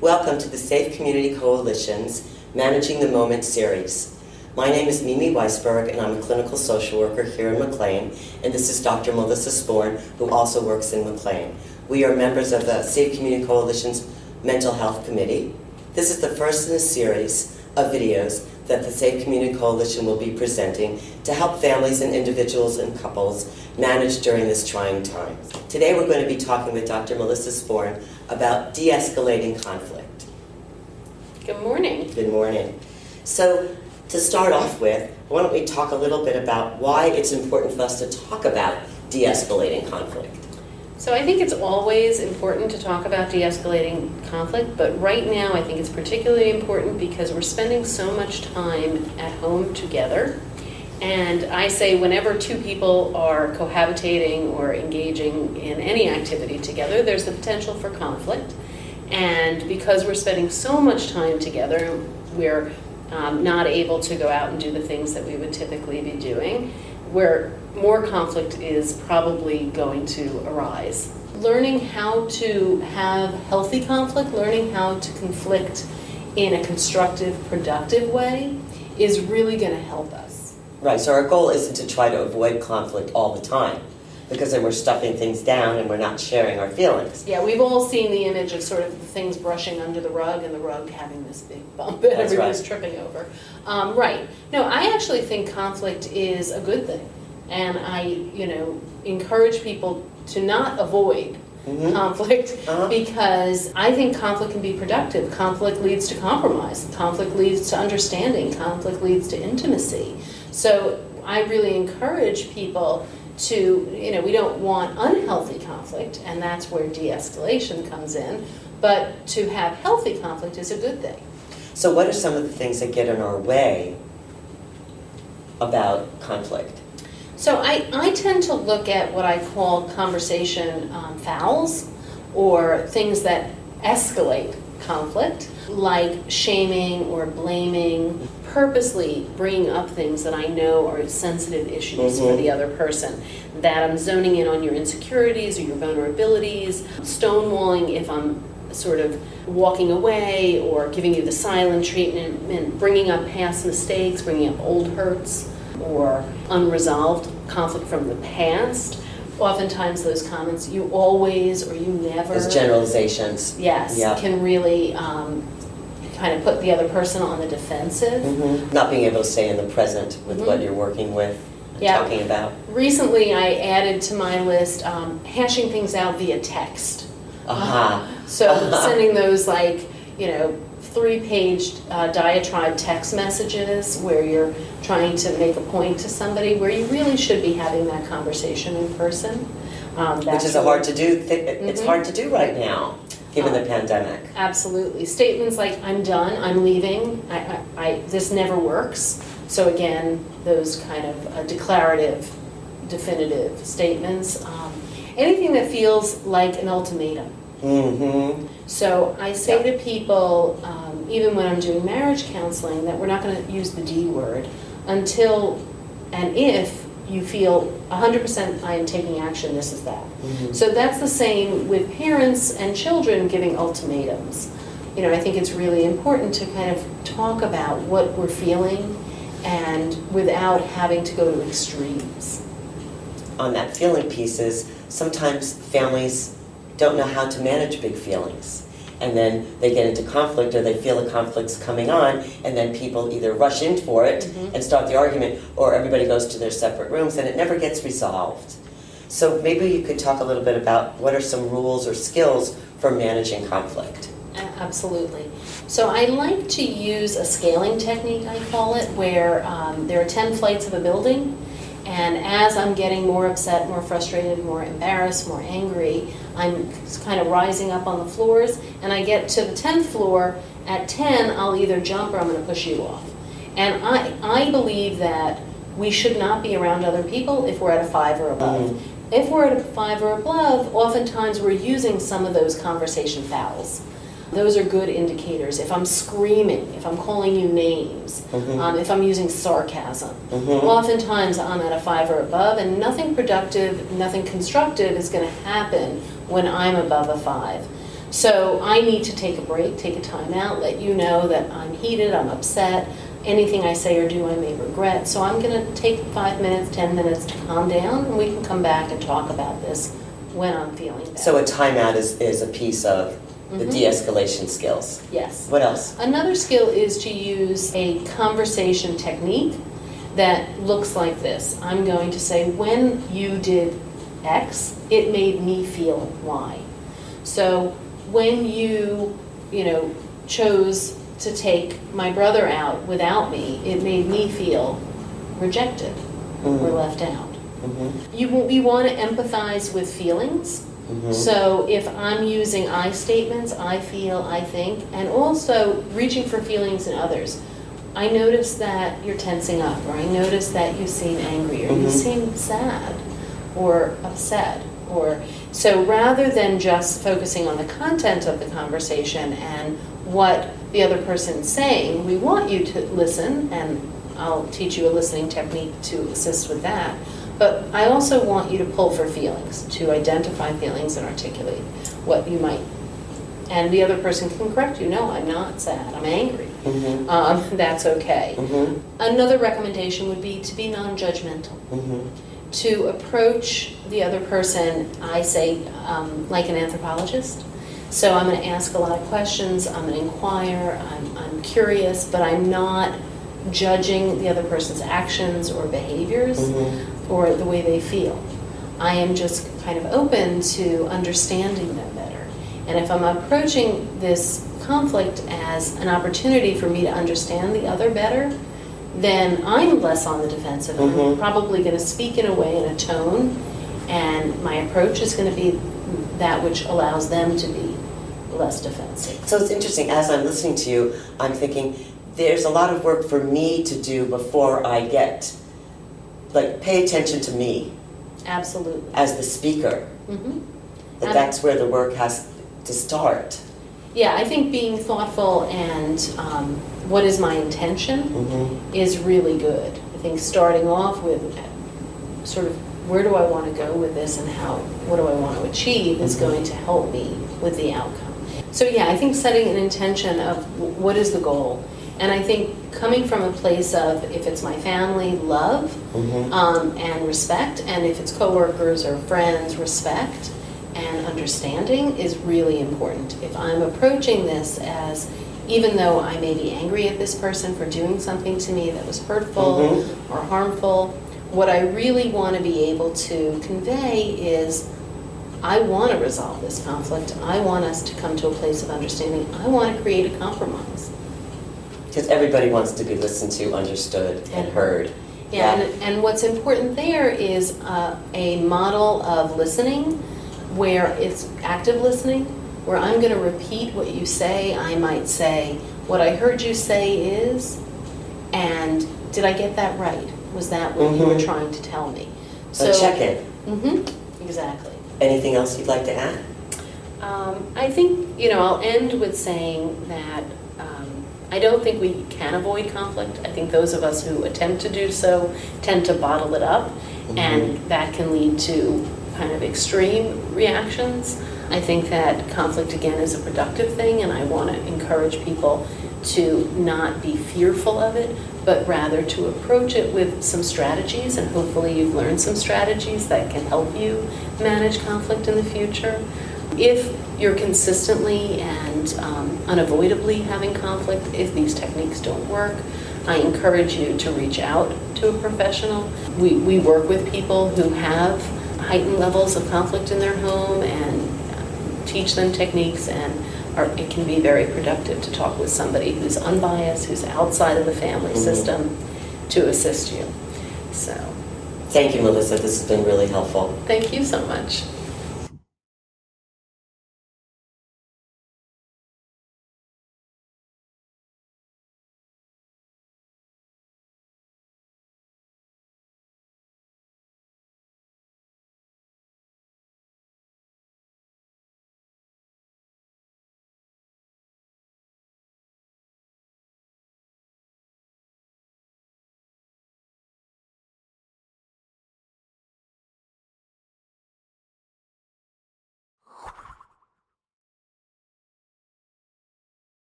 Welcome to the Safe Community Coalition's Managing the Moment series. My name is Mimi Weisberg, and I'm a clinical social worker here in McLean, and this is Dr. Melissa Sporn, who also works in McLean. We are members of the Safe Community Coalition's Mental Health Committee. This is the first in a series of videos that the Safe Community Coalition will be presenting to help families and individuals and couples manage during this trying time. Today we're going to be talking with Dr. Melissa Sporn about de-escalating conflict. Good morning. Good morning. So to start off with, why don't we talk a little bit about why it's important for us to talk about de-escalating conflict? So I think it's always important to talk about de-escalating conflict, but right now I think it's particularly important because we're spending so much time at home together. And I say whenever two people are cohabitating or engaging in any activity together, there's the potential for conflict. And because we're spending so much time together, we're not able to go out and do the things that we would typically be doing, where more conflict is probably going to arise. Learning how to have healthy conflict, learning how to conflict in a constructive, productive way is really going to help us. Right, so our goal isn't to try to avoid conflict all the time, because then we're stuffing things down and we're not sharing our feelings. Yeah, we've all seen the image of sort of things brushing under the rug and the rug having this big bump that everybody's tripping over. Right. No, I actually think conflict is a good thing. And I, encourage people to not avoid conflict because I think conflict can be productive. Conflict leads to compromise. Conflict leads to understanding. Conflict leads to intimacy. So I really encourage people to, we don't want unhealthy conflict, and that's where de-escalation comes in, but to have healthy conflict is a good thing. So what are some of the things that get in our way about conflict? So I tend to look at what I call conversation fouls, or things that escalate conflict, like shaming or blaming, purposely bringing up things that I know are sensitive issues for the other person, that I'm zoning in on your insecurities or your vulnerabilities, stonewalling if I'm sort of walking away or giving you the silent treatment, and bringing up past mistakes, bringing up old hurts, or unresolved conflict from the past. Oftentimes those comments, you always or you never. As generalizations. Yes, can really kind of put the other person on the defensive. Not being able to stay in the present with what you're working with and talking about. Recently I added to my list hashing things out via text. So sending those 3-page diatribe text messages where you're trying to make a point to somebody, where you really should be having that conversation in person. Which is hard to do. It's hard to do right now, given the pandemic. Absolutely. Statements like, I'm done, I'm leaving, this never works. So again, those kind of declarative, definitive statements. Anything that feels like an ultimatum. So I say to people, even when I'm doing marriage counseling, that we're not going to use the D word until and if you feel 100% I am taking action, this is that. So that's the same with parents and children giving ultimatums. I think it's really important to kind of talk about what we're feeling and without having to go to extremes. On that feeling pieces, sometimes families don't know how to manage big feelings. And then they get into conflict, or they feel the conflict's coming on, and then people either rush in for it and start the argument, or everybody goes to their separate rooms, and it never gets resolved. So maybe you could talk a little bit about what are some rules or skills for managing conflict. Absolutely. So I like to use a scaling technique, I call it, where there are 10 flights of a building. And as I'm getting more upset, more frustrated, more embarrassed, more angry, I'm kind of rising up on the floors, and I get to the 10th floor. At 10, I'll either jump or I'm going to push you off. And I believe that we should not be around other people if we're at a 5 or above. If we're at a 5 or above, oftentimes we're using some of those conversation fouls. Those are good indicators. If I'm screaming, if I'm calling you names, if I'm using sarcasm, oftentimes I'm at a 5 or above, and nothing productive, nothing constructive is going to happen when I'm above a 5. So I need to take a break, take a time out, let you know that I'm heated, I'm upset, anything I say or do I may regret. So I'm going to take 5 minutes, 10 minutes to calm down, and we can come back and talk about this when I'm feeling better. So a timeout is a piece of the de-escalation skills. Yes. What else? Another skill is to use a conversation technique that looks like this. I'm going to say, when you did X, it made me feel Y. So when you chose to take my brother out without me, it made me feel rejected or left out. We want to empathize with feelings. So if I'm using I statements, I feel, I think, and also reaching for feelings in others. I notice that you're tensing up, or I notice that you seem angry, or you seem sad or upset. So rather than just focusing on the content of the conversation and what the other person's saying, we want you to listen, and I'll teach you a listening technique to assist with that. But I also want you to pull for feelings, to identify feelings and articulate what you might. And the other person can correct you. No, I'm not sad, I'm angry. That's okay. Another recommendation would be to be non-judgmental. To approach the other person, I say, like an anthropologist. So I'm going to ask a lot of questions, I'm going to inquire, I'm curious, but I'm not judging the other person's actions or behaviors or the way they feel. I am just kind of open to understanding them better. And if I'm approaching this conflict as an opportunity for me to understand the other better, then I'm less on the defensive. I'm probably going to speak in a way, in a tone, and my approach is going to be that which allows them to be less defensive. So it's interesting, as I'm listening to you, I'm thinking, there's a lot of work for me to do before I get, pay attention to me. Absolutely. As the speaker. That's where the work has to start. Yeah, I think being thoughtful and what is my intention is really good. I think starting off with sort of where do I want to go with this and what do I want to achieve is going to help me with the outcome. So yeah, I think setting an intention of what is the goal. And I think coming from a place of, if it's my family, love and respect, and if it's coworkers or friends, respect and understanding is really important. If I'm approaching this as, even though I may be angry at this person for doing something to me that was hurtful or harmful, what I really want to be able to convey is, I want to resolve this conflict. I want us to come to a place of understanding. I want to create a compromise. Because everybody wants to be listened to, understood, and heard. Yeah, and what's important there is a model of listening where it's active listening, where I'm going to repeat what you say. I might say, what I heard you say is, and did I get that right? Was that what you were trying to tell me? So check-in. Exactly. Anything else you'd like to add? I think, I'll end with saying that I don't think we can avoid conflict. I think those of us who attempt to do so tend to bottle it up, and that can lead to kind of extreme reactions. I think that conflict, again, is a productive thing, and I want to encourage people to not be fearful of it, but rather to approach it with some strategies, and hopefully you've learned some strategies that can help you manage conflict in the future. If you're consistently and unavoidably having conflict, if these techniques don't work, I encourage you to reach out to a professional. We work with people who have heightened levels of conflict in their home and teach them techniques, and it can be very productive to talk with somebody who's unbiased, who's outside of the family system, to assist you. So, thank you, Melissa. This has been really helpful. Thank you so much.